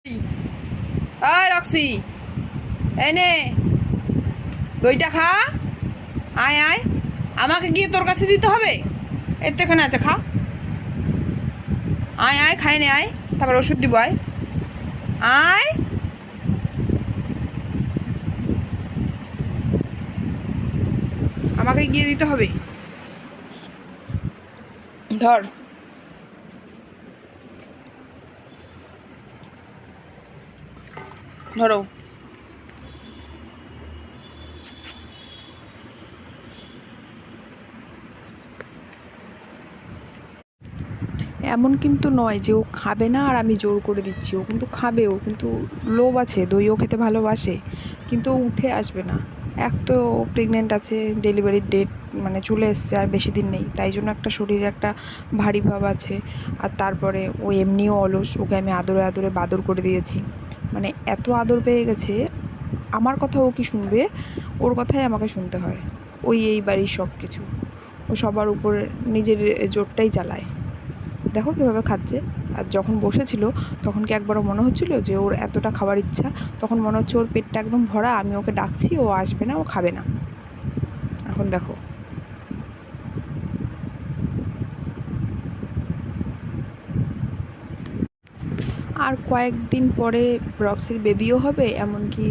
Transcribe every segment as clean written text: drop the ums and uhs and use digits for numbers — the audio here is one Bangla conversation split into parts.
ওই রক্সি, এই নে দইটা খা। আয় আয়, আমাকে গিয়ে তোর কাছে দিতে হবে? এর তো এখানে আছে, খা। আয় আয়, খাই নে, আয়, তারপর ওষুধ দিব, আয় আয়। আমাকে গিয়ে দিতে হবে, ধর। ধরো। এমন কিন্তু নয় যে ও খাবে না আর আমি জোর করে দিচ্ছি, ও কিন্তু খাবে, ও কিন্তু লোভ আছে, দইও খেতে ভালোবাসে, কিন্তু ও উঠে আসবে না। এক তো প্রেগনেন্ট আছে, ডেলিভারির ডেট মানে চলে এসছে, আর বেশি দিন নেই, তাই জন্য একটা শরীরে একটা ভারী ভাব আছে। আর তারপরে ও এমনিও অলস, ওকে আমি আদরে আদরে বাদর করে দিয়েছি, মানে এত আদর পেয়ে গেছে। আমার কথা ও কি শুনবে, ওর কথাই আমাকে শুনতে হয়। ওই এই বাড়ির সব কিছু, ও সবার উপর নিজের জোরটাই চালায়। দেখো কীভাবে খাচ্ছে। আর যখন বসেছিল তখন কি একবারও মনে হচ্ছিল যে ওর এতটা খাবার ইচ্ছা? তখন মনে হচ্ছে ওর পেটটা একদম ভরা, আমি ওকে ডাকছি, ও আসবে না, ও খাবে না। এখন দেখো। আর কয়েকদিন পরে রক্সির বেবিও হবে, এমনকি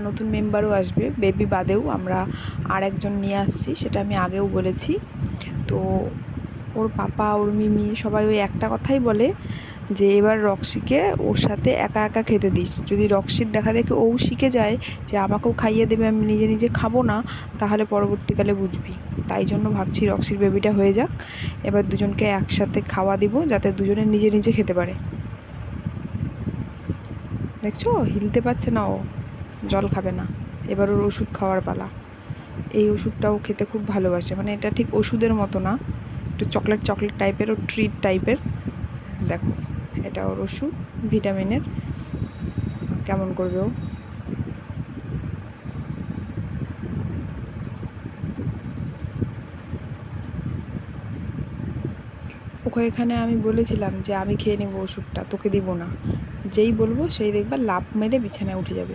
নতুন মেম্বারও আসবে, বেবি বাদেও আমরা আর একজন নিয়ে আসছি, সেটা আমি আগেও বলেছি। তো ওর পাপা, ওর মিমি সবাই ওই একটা কথাই বলে যে এবার রক্সিকে ওর সাথে একা একা খেতে দিস। যদি রক্সির দেখা দেখে ও শিখে যায় যে আমাকেও খাইয়ে দেবে, আমি নিজে নিজে খাবো না, তাহলে পরবর্তীকালে বুঝবি। তাই জন্য ভাবছি রক্সির বেবিটা হয়ে যাক, এবার দুজনকে একসাথে খাওয়া দিব, যাতে দুজনে নিজে নিজে খেতে পারে। দেখছো হিলতে পারছে না, ও জল খাবে না। এবার ওর ওষুধ খাওয়ার পালা। এই ওষুধটাও খেতে খুব ভালোবাসে, মানে এটা ঠিক ওষুধের মতো না, একটু চকলেট চকলেট টাইপের, ও ট্রিট টাইপের। দেখো, এটা ওর ওষুধ ভিটামিনের। কেমন করবে ও। ওকে এখানে আমি বলেছিলাম যে আমি খেয়ে নেবো ওষুধটা, তোকে দিব না। যেই বলবো সেই দেখবা লাফ মেরে বিছানায় উঠে যাবে,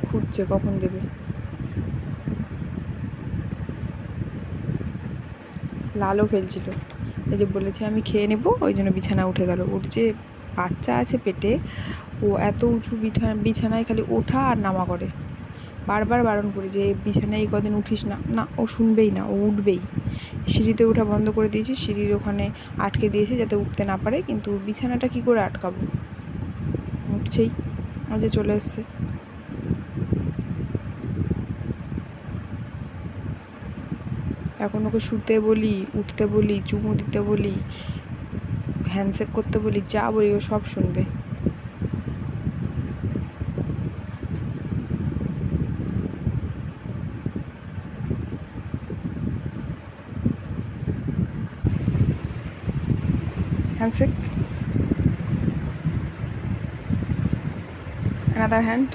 খুঁজছে কখন দেবে। লালও ফেলছিল, এই যে বলেছে আমি খেয়ে নেবো, ওই জন্য বিছানা উঠে গেল। ওর যে বাচ্চা আছে পেটে, ও এত উঁচু বিছানায় খালি ওঠা আর নামা করে। বারবার বারণ করি যে বিছানায় এই কদিন উঠিস না, না ও শুনবেই না, ও উঠবেই। সিঁড়িতে ওঠা বন্ধ করে দিয়েছি, সিঁড়ির ওখানে আটকে দিয়েছি যাতে উঠতে না পারে, কিন্তু বিছানাটা কি করে আটকাবো, উঠছেই। আজ চলে এসছে। এখন ওকে শুতে বলি, উঠতে বলি, চুমু দিতে বলি, হ্যান্ডশেক করতে বলি, যা বলি ও সব শুনবে। Handshake, another hand.